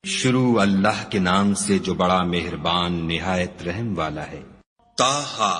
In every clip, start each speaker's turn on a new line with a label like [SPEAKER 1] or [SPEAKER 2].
[SPEAKER 1] شروع اللہ کے نام سے جو بڑا مہربان نہایت رحم والا ہے۔
[SPEAKER 2] طٰہٰ،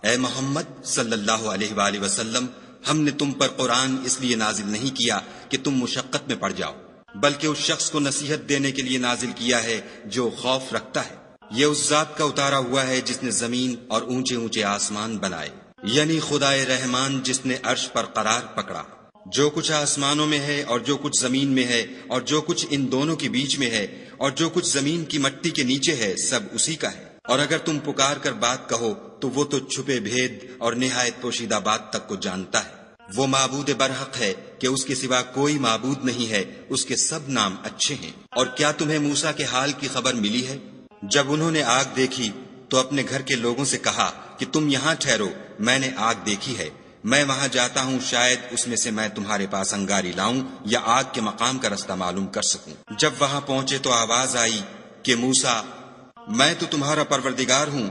[SPEAKER 2] اے محمد صلی اللہ علیہ وآلہ وسلم، ہم نے تم پر قرآن اس لیے نازل نہیں کیا کہ تم مشقت میں پڑ جاؤ، بلکہ اس شخص کو نصیحت دینے کے لیے نازل کیا ہے جو خوف رکھتا ہے۔ یہ اس ذات کا اتارا ہوا ہے جس نے زمین اور اونچے اونچے آسمان بنائے، یعنی خدائے رحمان جس نے عرش پر قرار پکڑا۔ جو کچھ آسمانوں میں ہے اور جو کچھ زمین میں ہے اور جو کچھ ان دونوں کے بیچ میں ہے اور جو کچھ زمین کی مٹی کے نیچے ہے، سب اسی کا ہے۔ اور اگر تم پکار کر بات کہو تو وہ تو چھپے بھید اور نہایت پوشیدہ بات تک کو جانتا ہے۔ وہ معبود برحق ہے کہ اس کے سوا کوئی معبود نہیں ہے، اس کے سب نام اچھے ہیں۔ اور کیا تمہیں موسیٰ کے حال کی خبر ملی ہے؟ جب انہوں نے آگ دیکھی تو اپنے گھر کے لوگوں سے کہا کہ تم یہاں ٹھہرو، میں نے آگ دیکھی ہے، میں وہاں جاتا ہوں، شاید اس میں سے میں تمہارے پاس انگاری لاؤں یا آگ کے مقام کا رستہ معلوم کر سکوں۔ جب وہاں پہنچے تو آواز آئی کہ موسیٰ، میں تو تمہارا پروردگار ہوں،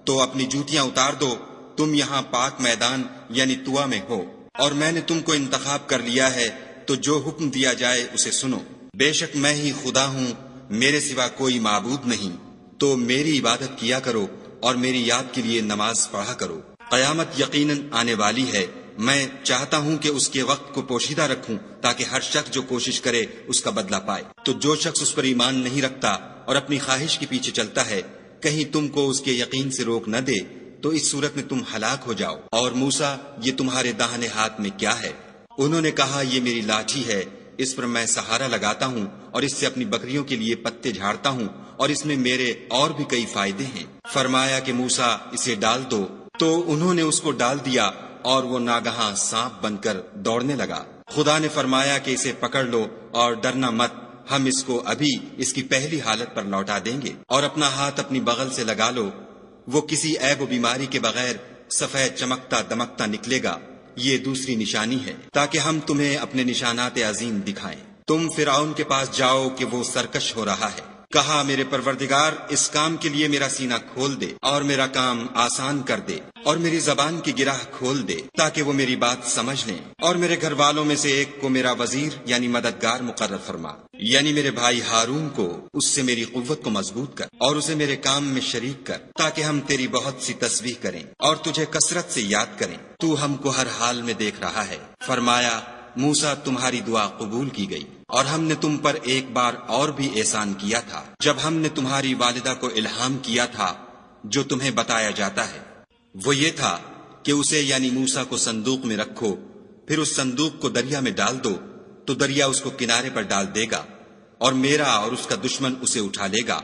[SPEAKER 2] تو اپنی جوتیاں اتار دو، تم یہاں پاک میدان یعنی طویٰ میں ہو، اور میں نے تم کو انتخاب کر لیا ہے، تو جو حکم دیا جائے اسے سنو۔ بے شک میں ہی خدا ہوں، میرے سوا کوئی معبود نہیں، تو میری عبادت کیا کرو اور میری یاد کے لیے نماز پڑھا کرو۔ قیامت یقیناً آنے والی ہے، میں چاہتا ہوں کہ اس کے وقت کو پوشیدہ رکھوں تاکہ ہر شخص جو کوشش کرے اس کا بدلہ پائے۔ تو جو شخص اس پر ایمان نہیں رکھتا اور اپنی خواہش کے پیچھے چلتا ہے، کہیں تم کو اس کے یقین سے روک نہ دے تو اس صورت میں تم ہلاک ہو جاؤ۔ اور موسیٰ، یہ تمہارے داہنے ہاتھ میں کیا ہے؟ انہوں نے کہا، یہ میری لاٹھی ہے، اس پر میں سہارا لگاتا ہوں اور اس سے اپنی بکریوں کے لیے پتے جھاڑتا ہوں، اور اس میں میرے اور بھی کئی فائدے ہیں۔ فرمایا کہ موسیٰ، اسے ڈال دو، تو انہوں نے اس کو ڈال دیا اور وہ ناگہاں سانپ بن کر دوڑنے لگا۔ خدا نے فرمایا کہ اسے پکڑ لو اور ڈرنا مت، ہم اس کو ابھی اس کی پہلی حالت پر لوٹا دیں گے، اور اپنا ہاتھ اپنی بغل سے لگا لو، وہ کسی عیب و بیماری کے بغیر سفید چمکتا دمکتا نکلے گا۔ یہ دوسری نشانی ہے تاکہ ہم تمہیں اپنے نشانات عظیم دکھائیں۔ تم فرعون کے پاس جاؤ کہ وہ سرکش ہو رہا ہے۔ کہا، میرے پروردگار، اس کام کے لیے میرا سینہ کھول دے اور میرا کام آسان کر دے، اور میری زبان کی گرہ کھول دے تاکہ وہ میری بات سمجھ لیں، اور میرے گھر والوں میں سے ایک کو میرا وزیر یعنی مددگار مقرر فرما، یعنی میرے بھائی ہارون کو، اس سے میری قوت کو مضبوط کر اور اسے میرے کام میں شریک کر، تاکہ ہم تیری بہت سی تسبیح کریں اور تجھے کثرت سے یاد کریں، تو ہم کو ہر حال میں دیکھ رہا ہے۔ فرمایا، موسیٰ، تمہاری دعا قبول کی گئی، اور ہم نے تم پر ایک بار اور بھی احسان کیا تھا، جب ہم نے تمہاری والدہ کو الہام کیا تھا جو تمہیں بتایا جاتا ہے۔ وہ یہ تھا کہ اسے یعنی موسیٰ کو صندوق میں رکھو، پھر اس صندوق کو دریا میں ڈال دو، تو دریا اس کو کنارے پر ڈال دے گا، اور میرا اور اس کا دشمن اسے اٹھا لے گا۔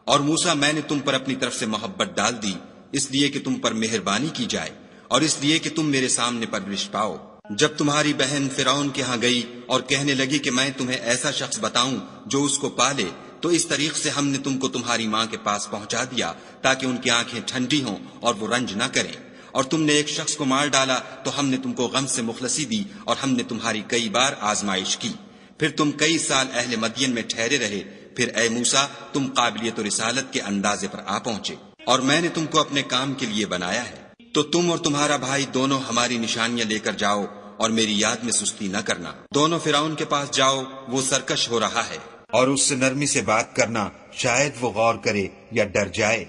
[SPEAKER 2] اور موسیٰ، میں نے تم پر اپنی طرف سے محبت ڈال دی، اس لیے کہ تم پر مہربانی کی جائے اور اس لیے کہ تم میرے سامنے پرورش پاؤ۔ جب تمہاری بہن فرعون کے ہاں گئی اور کہنے لگی کہ میں تمہیں ایسا شخص بتاؤں جو اس کو پالے، تو اس طریق سے ہم نے تم کو تمہاری ماں کے پاس پہنچا دیا تاکہ ان کی آنکھیں ٹھنڈی ہوں اور وہ رنج نہ کریں۔ اور تم نے ایک شخص کو مار ڈالا تو ہم نے تم کو غم سے مخلصی دی، اور ہم نے تمہاری کئی بار آزمائش کی، پھر تم کئی سال اہل مدین میں ٹھہرے رہے، پھر اے موسیٰ، تم قابلیت و رسالت کے اندازے پر آ پہنچے، اور میں نے تم کو اپنے کام کے لیے بنایا ہے، تو تم اور تمہارا بھائی دونوں ہماری نشانیاں لے کر جاؤ اور میری یاد میں سستی نہ کرنا۔ دونوں فرعون کے پاس جاؤ، وہ سرکش ہو رہا ہے،
[SPEAKER 1] اور اس سے نرمی سے بات کرنا، شاید وہ غور کرے یا ڈر جائے۔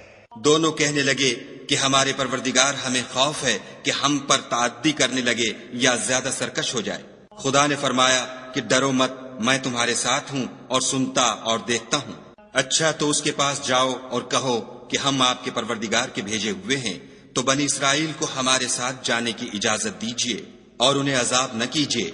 [SPEAKER 2] دونوں کہنے لگے کہ ہمارے پروردگار، ہمیں خوف ہے کہ ہم پر تعدی کرنے لگے یا زیادہ سرکش ہو جائے۔ خدا نے فرمایا کہ ڈرو مت، میں تمہارے ساتھ ہوں اور سنتا اور دیکھتا ہوں۔ اچھا، تو اس کے پاس جاؤ اور کہو کہ ہم آپ کے پروردگار کے بھیجے ہوئے ہیں، تو بنی اسرائیل کو ہمارے ساتھ جانے کی اجازت دیجیے اور انہیں عذاب نہ کیجیے،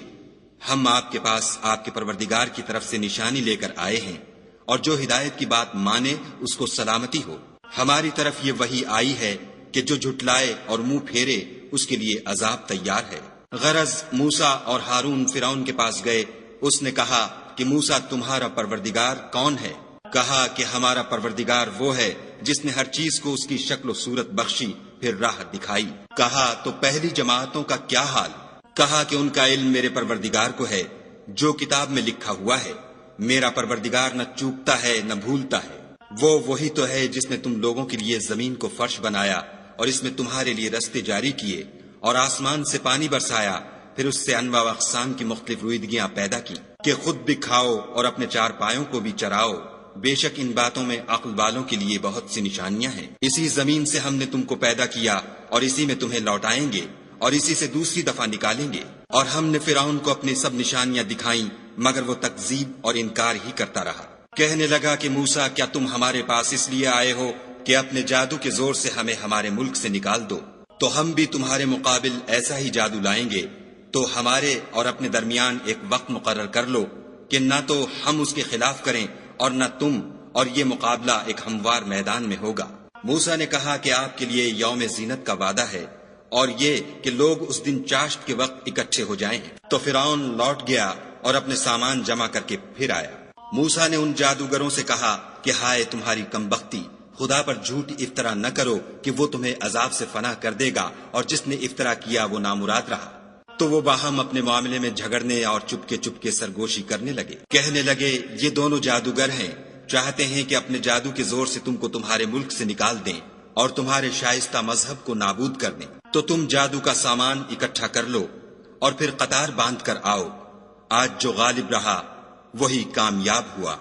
[SPEAKER 2] ہم آپ کے پاس آپ کے پروردگار کی طرف سے نشانی لے کر آئے ہیں، اور جو ہدایت کی بات مانے اس کو سلامتی ہو۔ ہماری طرف یہ وحی آئی ہے کہ جو جھٹلائے اور منہ پھیرے اس کے لیے عذاب تیار ہے۔ غرض موسیٰ اور ہارون فرعون کے پاس گئے، اس نے کہا کہ موسیٰ، تمہارا پروردگار کون ہے؟ کہا کہ ہمارا پروردگار وہ ہے جس نے ہر چیز کو اس کی شکل و صورت بخشی، پھر راہ دکھائی۔ کہا، تو پہلی جماعتوں کا کیا حال؟ کہا کہ ان کا علم میرے پروردگار کو ہے جو کتاب میں لکھا ہوا ہے، میرا پروردگار نہ چوکتا ہے نہ بھولتا ہے۔ وہ وہی تو ہے جس نے تم لوگوں کے لیے زمین کو فرش بنایا اور اس میں تمہارے لیے رستے جاری کیے، اور آسمان سے پانی برسایا، پھر اس سے انواع و اقسام کی مختلف رویدگیاں پیدا کی۔ کہ خود بھی کھاؤ اور اپنے چار پایوں کو بھی چراؤ، بے شک ان باتوں میں عقل والوں کے لیے بہت سی نشانیاں ہیں۔ اسی زمین سے ہم نے تم کو پیدا کیا اور اسی میں تمہیں لوٹائیں گے اور اسی سے دوسری دفعہ نکالیں گے۔ اور ہم نے فرعون کو اپنی سب نشانیاں دکھائیں مگر وہ تکذیب اور انکار ہی کرتا رہا۔ کہنے لگا کہ موسیٰ کیا تم ہمارے پاس اس لیے آئے ہو کہ اپنے جادو کے زور سے ہمیں ہمارے ملک سے نکال دو؟ تو ہم بھی تمہارے مقابل ایسا ہی جادو لائیں گے، تو ہمارے اور اپنے درمیان ایک وقت مقرر کر لو کہ نہ تو ہم اس کے خلاف کریں اور نہ تم، اور یہ مقابلہ ایک ہموار میدان میں ہوگا۔ موسیٰ نے کہا کہ آپ کے لیے یوم زینت کا وعدہ ہے اور یہ کہ لوگ اس دن چاشت کے وقت اکٹھے ہو جائیں۔ تو فرعون لوٹ گیا اور اپنے سامان جمع کر کے پھر آیا۔ موسیٰ نے ان جادوگروں سے کہا کہ ہائے تمہاری کمبختی، خدا پر جھوٹ افطرا نہ کرو کہ وہ تمہیں عذاب سے فنا کر دے گا، اور جس نے افطرا کیا وہ نامراد رہا۔ تو وہ باہم اپنے معاملے میں جھگڑنے اور چپکے سرگوشی کرنے لگے۔ کہنے لگے یہ دونوں جادوگر ہیں، چاہتے ہیں کہ اپنے جادو کے زور سے تم کو تمہارے ملک سے نکال دیں اور تمہارے شائستہ مذہب کو نابود کر دیں۔ تو تم جادو کا سامان اکٹھا کر لو اور پھر قطار باندھ کر آؤ، آج جو غالب رہا وہی کامیاب ہوا۔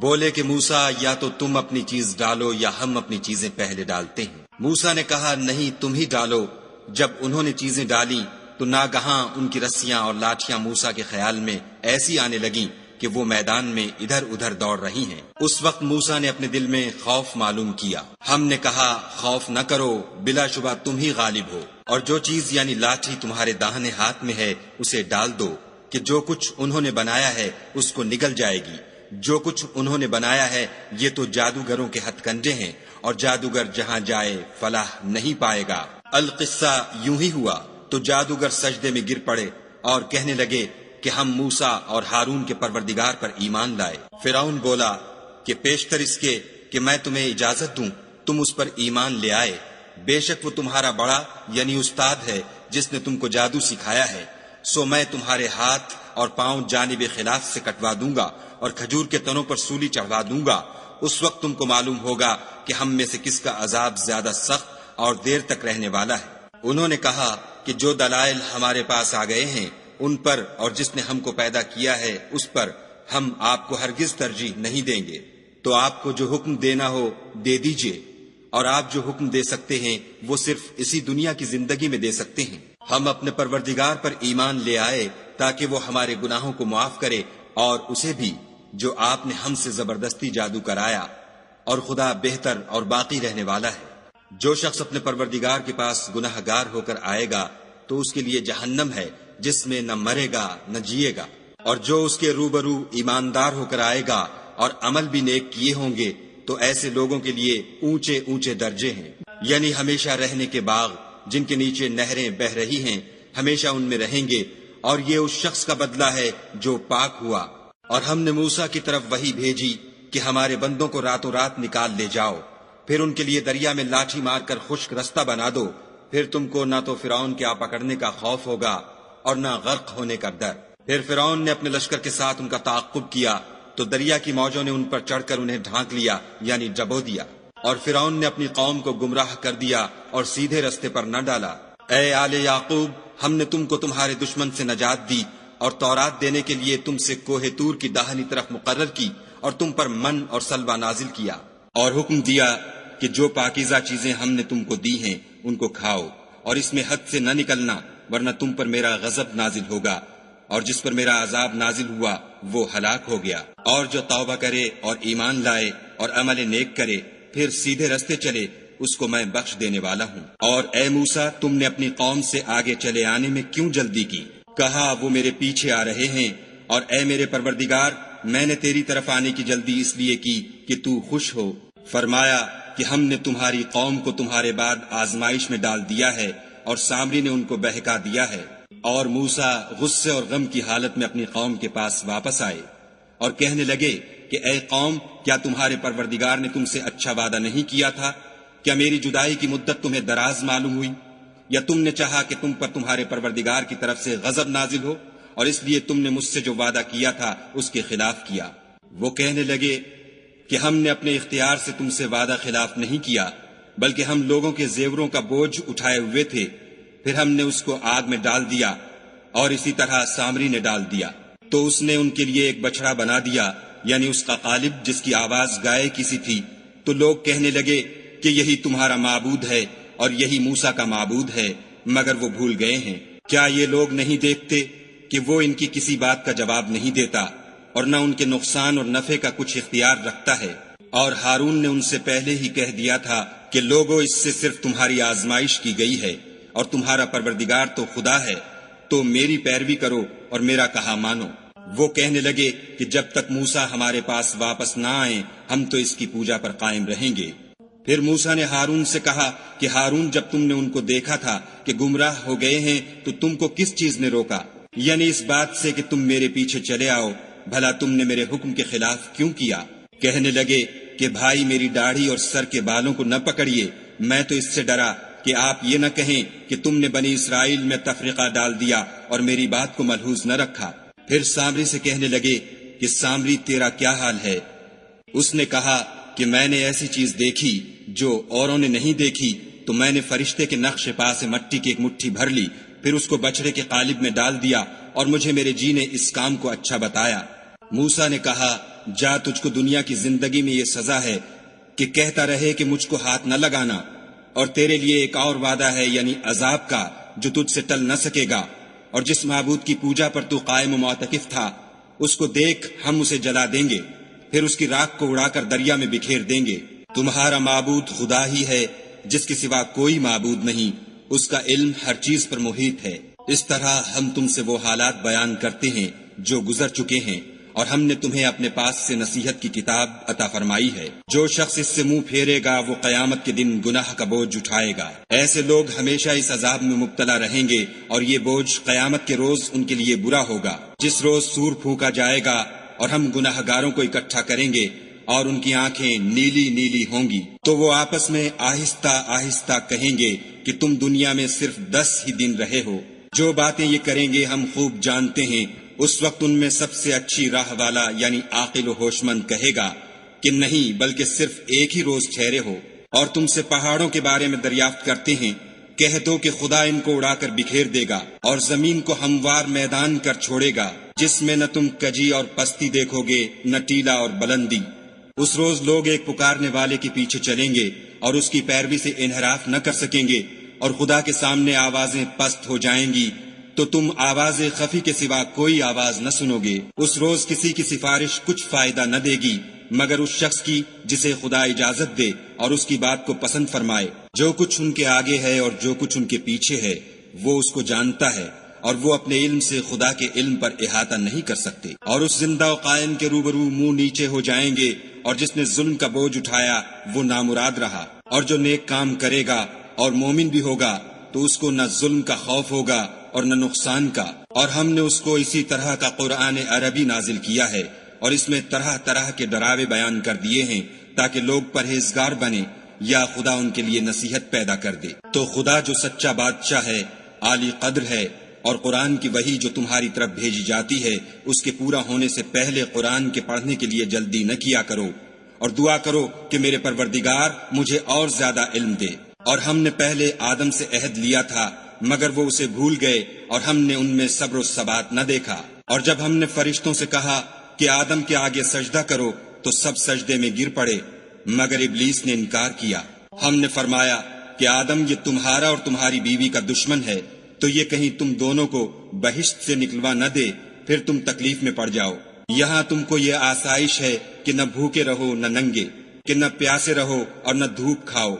[SPEAKER 2] بولے کہ موسیٰ یا تو تم اپنی چیز ڈالو یا ہم اپنی چیزیں پہلے ڈالتے ہیں۔ موسیٰ نے کہا نہیں تم ہی ڈالو۔ جب انہوں نے چیزیں ڈالی تو ناگہاں ان کی رسیاں اور لاٹھیاں موسیٰ کے خیال میں ایسی آنے لگیں کہ وہ میدان میں ادھر ادھر دوڑ رہی ہیں۔ اس وقت موسیٰ نے اپنے دل میں خوف معلوم کیا۔ ہم نے کہا خوف نہ کرو، بلا شبہ تم ہی غالب ہو، اور جو چیز یعنی لاٹھی تمہارے داہنے ہاتھ میں ہے اسے ڈال دو کہ جو کچھ انہوں نے بنایا ہے اس کو نگل جائے گی۔ جو کچھ انہوں نے بنایا ہے یہ تو جادوگروں کے ہتھ کنڈے ہیں، اور جادوگر جہاں جائے فلاح نہیں پائے گا۔ القصہ یوں ہی ہوا تو جادوگر سجدے میں گر پڑے اور کہنے لگے کہ ہم موسیٰ اور ہارون کے پروردگار پر ایمان لائے۔ فرعون بولا کہ پیشتر اس کے کہ میں تمہیں اجازت دوں تم اس پر ایمان لے آئے، بے شک وہ تمہارا بڑا یعنی استاد ہے جس نے تم کو جادو سکھایا ہے، سو میں تمہارے ہاتھ اور پاؤں جانب خلاف سے کٹوا دوں گا اور کھجور کے تنوں پر سولی چڑھوا دوں گا۔ اس وقت تم کو معلوم ہوگا کہ ہم میں سے کس کا عذاب زیادہ سخت اور دیر تک رہنے والا ہے۔ انہوں نے کہا کہ جو دلائل ہمارے پاس آ گئے ہیں ان پر اور جس نے ہم کو پیدا کیا ہے اس پر ہم آپ کو ہرگز ترجیح نہیں دیں گے، تو آپ کو جو حکم دینا ہو دے دیجئے، اور آپ جو حکم دے سکتے ہیں وہ صرف اسی دنیا کی زندگی میں دے سکتے ہیں۔ ہم اپنے پروردگار پر ایمان لے آئے تاکہ وہ ہمارے گناہوں کو معاف کرے اور اسے بھی جو آپ نے ہم سے زبردستی جادو کرایا، اور خدا بہتر اور باقی رہنے والا ہے۔ جو شخص اپنے پروردگار کے پاس گناہ گار ہو کر آئے گا تو اس کے لیے جہنم ہے جس میں نہ مرے گا نہ جیے گا، اور جو اس کے روبرو ایماندار ہو کر آئے گا اور عمل بھی نیک کیے ہوں گے تو ایسے لوگوں کے لیے اونچے اونچے درجے ہیں، یعنی ہمیشہ رہنے کے باغ جن کے نیچے نہریں بہ رہی ہیں، ہمیشہ ان میں رہیں گے، اور یہ اس شخص کا بدلہ ہے جو پاک ہوا۔ اور ہم نے موسیٰ کی طرف وحی بھیجی کہ ہمارے بندوں کو راتوں رات نکال لے جاؤ، پھر ان کے لیے دریا میں لاٹھی مار کر خشک رستہ بنا دو، پھر تم کو نہ تو فرعون کے آ پکڑنے کا خوف ہوگا اور نہ غرق ہونے کا ڈر۔ پھر فرعون نے اپنے لشکر کے ساتھ ان کا تعاقب کیا تو دریا کی موجوں نے ان پر چڑھ کر انہیں ڈھانک لیا یعنی ڈبو دیا، اور فرعون نے اپنی قوم کو گمراہ کر دیا اور سیدھے رستے پر نہ ڈالا۔ اے آل یعقوب، ہم نے تم کو تمہارے دشمن سے نجات دی اور تورات دینے کے لیے تم سے کوہ طور کی داہنی طرف مقرر کی، اور تم پر من اور سلوہ نازل کیا، اور حکم دیا کہ جو پاکیزہ چیزیں ہم نے تم کو دی ہیں ان کو کھاؤ، اور اس میں حد سے نہ نکلنا ورنہ تم پر میرا غضب نازل ہوگا، اور جس پر میرا عذاب نازل ہوا وہ ہلاک ہو گیا۔ اور جو توبہ کرے اور ایمان لائے اور عمل نیک کرے پھر سیدھے رستے چلے اس کو میں بخش دینے والا ہوں۔ اور اے موسیٰ، تم نے اپنی قوم سے آگے چلے آنے میں کیوں جلدی کی؟ کہا وہ میرے پیچھے آ رہے ہیں، اور اے میرے پروردگار، میں نے تیری طرف آنے کی جلدی اس لیے کی کہ تو خوش ہو۔ فرمایا کہ ہم نے تمہاری قوم کو تمہارے بعد آزمائش میں ڈال دیا ہے اور سامری نے ان کو بہکا دیا ہے۔ اور موسیٰ غصے اور غم کی حالت میں اپنی قوم کے پاس واپس آئے اور کہنے لگے کہ اے قوم، کیا تمہارے پروردگار نے تم سے اچھا وعدہ نہیں کیا تھا؟ کیا میری جدائی کی مدت تمہیں دراز معلوم ہوئی؟ یا تم نے چاہا کہ تم پر تمہارے پروردگار کی طرف سے غضب نازل ہو اور اس لیے تم نے مجھ سے جو وعدہ کیا تھا اس کے خلاف کیا؟ وہ کہنے لگے کہ ہم نے اپنے اختیار سے تم سے وعدہ خلاف نہیں کیا، بلکہ ہم لوگوں کے زیوروں کا بوجھ اٹھائے ہوئے تھے، پھر ہم نے اس کو آگ میں ڈال دیا اور اسی طرح سامری نے ڈال دیا۔ تو اس نے ان کے لیے ایک بچڑا بنا دیا، یعنی اس کا قالب جس کی آواز گائے کی سی تھی۔ تو لوگ کہنے لگے کہ یہی تمہارا معبود ہے اور یہی موسیٰ کا معبود ہے، مگر وہ بھول گئے ہیں۔ کیا یہ لوگ نہیں دیکھتے کہ وہ ان کی کسی بات کا جواب نہیں دیتا اور نہ ان کے نقصان اور نفع کا کچھ اختیار رکھتا ہے؟ اور ہارون نے ان سے پہلے ہی کہہ دیا تھا کہ لوگوں، اس سے صرف تمہاری آزمائش کی گئی ہے اور تمہارا پروردگار تو خدا ہے، تو میری پیروی کرو اور میرا کہا مانو۔ وہ کہنے لگے کہ جب تک موسیٰ ہمارے پاس واپس نہ آئیں ہم تو اس کی پوجا پر قائم رہیں گے۔ پھر موسیٰ نے ہارون سے کہا کہ ہارون، جب تم نے ان کو دیکھا تھا کہ گمراہ ہو گئے ہیں تو تم کو کس چیز نے روکا؟ یعنی اس بات سے کہ تم میرے پیچھے چلے آؤ، بھلا تم نے میرے حکم کے خلاف کیوں کیا؟ کہنے لگے کہ بھائی، میری داڑھی اور سر کے بالوں کو نہ پکڑیے، میں تو اس سے ڈرا کہ آپ یہ نہ کہیں کہ تم نے بنی اسرائیل میں تفرقہ ڈال دیا اور میری بات کو ملحوظ نہ رکھا۔ پھر سامری سے کہنے لگے کہ سامری، تیرا کیا حال ہے؟ اس نے کہا کہ میں نے ایسی چیز دیکھی جو اوروں نے نہیں دیکھی، تو میں نے فرشتے کے نقش پا سے مٹی کی ایک مٹھی بھر لی، پھر اس کو بچڑے کے قالب میں ڈال دیا، اور مجھے میرے جی نے اس کام کو اچھا بتایا۔ موسیٰ نے کہا، جا، تجھ کو دنیا کی زندگی میں یہ سزا ہے کہ کہتا رہے کہ مجھ کو ہاتھ نہ لگانا، اور تیرے لیے ایک اور وعدہ ہے، یعنی عذاب کا، جو تجھ سے ٹل نہ سکے گا۔ اور جس معبود کی پوجا پر تو قائم و معتکف تھا، اس کو دیکھ، ہم اسے جلا دیں گے، پھر اس کی راکھ کو اڑا کر دریا میں بکھیر دیں گے۔ تمہارا معبود خدا ہی ہے، جس کے سوا کوئی معبود نہیں، اس کا علم ہر چیز پر محیط ہے۔ اس طرح ہم تم سے وہ حالات بیان کرتے ہیں جو گزر چکے ہیں، اور ہم نے تمہیں اپنے پاس سے نصیحت کی کتاب عطا فرمائی ہے۔ جو شخص اس سے منہ پھیرے گا وہ قیامت کے دن گناہ کا بوجھ اٹھائے گا۔ ایسے لوگ ہمیشہ اس عذاب میں مبتلا رہیں گے، اور یہ بوجھ قیامت کے روز ان کے لیے برا ہوگا، جس روز سور پھونکا جائے گا اور ہم گناہ گاروں کو اکٹھا کریں گے اور ان کی آنکھیں نیلی نیلی ہوں گی، تو وہ آپس میں آہستہ آہستہ کہیں گے کہ تم دنیا میں صرف 10 ہی دن رہے ہو۔ جو باتیں یہ کریں گے ہم خوب جانتے ہیں۔ اس وقت ان میں سب سے اچھی راہ والا یعنی عاقل و ہوش مند کہے گا کہ نہیں، بلکہ صرف ایک ہی روز ٹھہرے ہو۔ اور تم سے پہاڑوں کے بارے میں دریافت کرتے ہیں، کہہ دو کہ خدا ان کو اڑا کر بکھیر دے گا اور زمین کو ہموار میدان کر چھوڑے گا، جس میں نہ تم کجی اور پستی دیکھو گے، نہ ٹیلا اور بلندی۔ اس روز لوگ ایک پکارنے والے کے پیچھے چلیں گے اور اس کی پیروی سے انحراف نہ کر سکیں گے، اور خدا کے سامنے آوازیں پست ہو جائیں گی تو تم آواز خفی کے سوا کوئی آواز نہ سنو گے۔ اس روز کسی کی سفارش کچھ فائدہ نہ دے گی مگر اس شخص کی جسے خدا اجازت دے اور اس کی بات کو پسند فرمائے۔ جو کچھ ان کے آگے ہے اور جو کچھ ان کے پیچھے ہے وہ اس کو جانتا ہے، اور وہ اپنے علم سے خدا کے علم پر احاطہ نہیں کر سکتے۔ اور اس زندہ و قائم کے روبرو منہ نیچے ہو جائیں گے، اور جس نے ظلم کا بوجھ اٹھایا وہ نامراد رہا، اور جو نیک کام کرے گا اور مومن بھی ہوگا تو اس کو نہ ظلم کا خوف ہوگا اور نہ نقصان کا۔ اور ہم نے اس کو اسی طرح کا قرآن عربی نازل کیا ہے، اور اس میں طرح طرح کے ڈراوے بیان کر دیے ہیں تاکہ لوگ پرہیزگار بنے یا خدا ان کے لیے نصیحت پیدا کر دے۔ تو خدا جو سچا بادشاہ ہے، عالی قدر ہے، اور قرآن کی وحی جو تمہاری طرف بھیجی جاتی ہے اس کے پورا ہونے سے پہلے قرآن کے پڑھنے کے لیے جلدی نہ کیا کرو، اور دعا کرو کہ میرے پروردگار مجھے اور زیادہ علم دے۔ اور ہم نے پہلے آدم سے عہد لیا تھا مگر وہ اسے بھول گئے، اور ہم نے ان میں صبر و ثبات نہ دیکھا۔ اور جب ہم نے فرشتوں سے کہا کہ آدم کے آگے سجدہ کرو تو سب سجدے میں گر پڑے مگر ابلیس نے انکار کیا۔ ہم نے فرمایا کہ آدم، یہ تمہارا اور تمہاری بیوی کا دشمن ہے، تو یہ کہیں تم دونوں کو بہشت سے نکلوا نہ دے، پھر تم تکلیف میں پڑ جاؤ۔ یہاں تم کو یہ آسائش ہے کہ نہ بھوکے رہو نہ ننگے، کہ نہ پیاسے رہو اور نہ دھوپ کھاؤ۔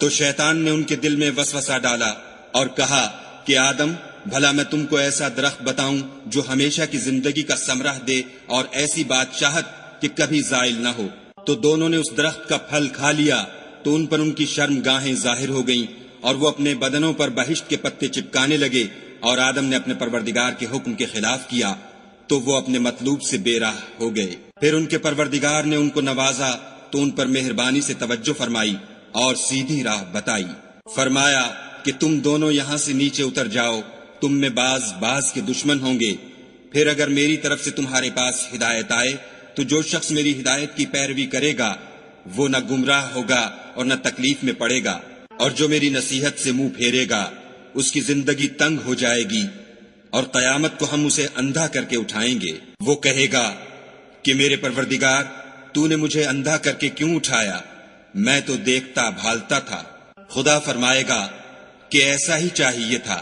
[SPEAKER 2] تو شیطان نے ان کے دل میں وسوسہ ڈالا اور کہا کہ آدم، بھلا میں تم کو ایسا درخت بتاؤں جو ہمیشہ کی زندگی کا ثمرہ دے اور ایسی بادشاہت کہ کبھی زائل نہ ہو۔ تو دونوں نے اس درخت کا پھل کھا لیا تو ان پر ان کی شرم گاہیں ظاہر ہو گئیں، اور وہ اپنے بدنوں پر بہشت کے پتے چپکانے لگے، اور آدم نے اپنے پروردگار کے حکم کے خلاف کیا تو وہ اپنے مطلوب سے بے راہ ہو گئے۔ پھر ان کے پروردگار نے ان کو نوازا تو ان پر مہربانی سے توجہ فرمائی اور سیدھی راہ بتائی۔ فرمایا کہ تم دونوں یہاں سے نیچے اتر جاؤ، تم میں بعض کے دشمن ہوں گے۔ پھر اگر میری طرف سے تمہارے پاس ہدایت آئے تو جو شخص میری ہدایت کی پیروی کرے گا وہ نہ گمراہ ہوگا اور نہ تکلیف میں پڑے گا، اور جو میری نصیحت سے منہ پھیرے گا اس کی زندگی تنگ ہو جائے گی اور قیامت کو ہم اسے اندھا کر کے اٹھائیں گے۔ وہ کہے گا کہ میرے پروردگار، تو نے مجھے اندھا کر کے کیوں اٹھایا؟ میں تو دیکھتا بھالتا تھا۔ خدا فرمائے گا کہ ایسا ہی چاہیے تھا،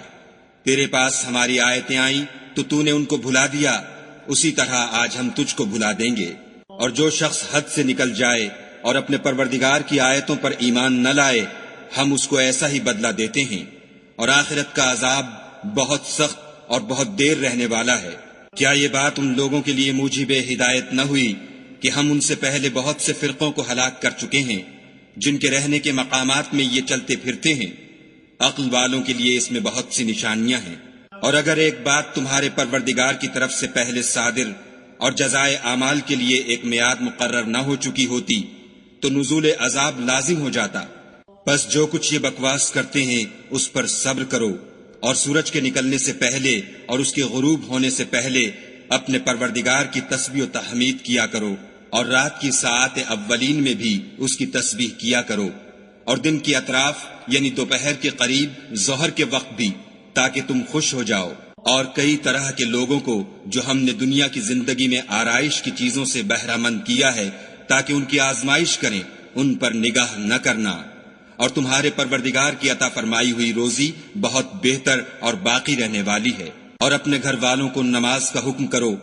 [SPEAKER 2] تیرے پاس ہماری آیتیں آئیں تو نے ان کو بھلا دیا، اسی طرح آج ہم تجھ کو بھلا دیں گے۔ اور جو شخص حد سے نکل جائے اور اپنے پروردگار کی آیتوں پر ایمان نہ لائے، ہم اس کو ایسا ہی بدلہ دیتے ہیں، اور آخرت کا عذاب بہت سخت اور بہت دیر رہنے والا ہے۔ کیا یہ بات ان لوگوں کے لیے موجب ہدایت نہ ہوئی کہ ہم ان سے پہلے بہت سے فرقوں کو ہلاک کر چکے ہیں، جن کے رہنے کے مقامات میں یہ چلتے پھرتے ہیں؟ عقل والوں کے لیے اس میں بہت سی نشانیاں ہیں۔ اور اگر ایک بات تمہارے پروردگار کی طرف سے پہلے صادر اور جزائے اعمال کے لیے ایک میعاد مقرر نہ ہو چکی ہوتی تو نزول عذاب لازم ہو جاتا۔ بس جو کچھ یہ بکواس کرتے ہیں اس پر صبر کرو، اور سورج کے نکلنے سے پہلے اور اس کے غروب ہونے سے پہلے اپنے پروردگار کی تسبیح و تحمید کیا کرو، اور رات کی ساعات اولین میں بھی اس کی تسبیح کیا کرو، اور دن کی اطراف یعنی دوپہر کے قریب ظہر کے وقت بھی، تاکہ تم خوش ہو جاؤ۔ اور کئی طرح کے لوگوں کو جو ہم نے دنیا کی زندگی میں آرائش کی چیزوں سے بہرہ مند کیا ہے تاکہ ان کی آزمائش کریں، ان پر نگاہ نہ کرنا۔ اور تمہارے پروردگار کی عطا فرمائی ہوئی روزی بہت بہتر اور باقی رہنے والی ہے۔ اور اپنے گھر والوں کو نماز کا حکم کرو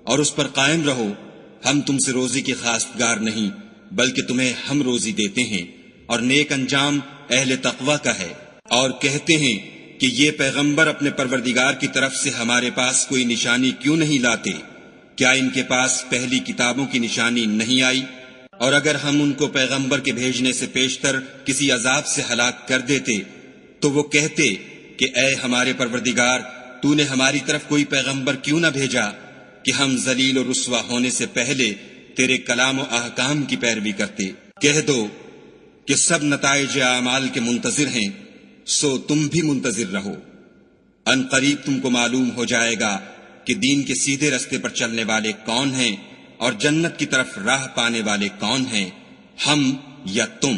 [SPEAKER 2] اور اس پر قائم رہو۔ ہم تم سے روزی کے خواستگار نہیں، بلکہ تمہیں ہم روزی دیتے ہیں، اور نیک انجام اہل تقوی کا ہے۔ اور کہتے ہیں کہ یہ پیغمبر اپنے پروردگار کی طرف سے ہمارے پاس کوئی نشانی کیوں نہیں لاتے؟ کیا ان کے پاس پہلی کتابوں کی نشانی نہیں آئی؟ اور اگر ہم ان کو پیغمبر کے بھیجنے سے پیشتر کسی عذاب سے ہلاک کر دیتے تو وہ کہتے کہ اے ہمارے پروردگار، تو نے ہماری طرف کوئی پیغمبر کیوں نہ بھیجا کہ ہم ذلیل و رسوا ہونے سے پہلے تیرے کلام و احکام کی پیروی کرتے۔ کہہ دو کہ سب نتائج اعمال کے منتظر ہیں، سو تم بھی منتظر رہو۔ ان قریب تم کو معلوم ہو جائے گا کہ دین کے سیدھے رستے پر چلنے والے کون ہیں، اور جنت کی طرف راہ پانے والے کون ہیں، ہم یا تم۔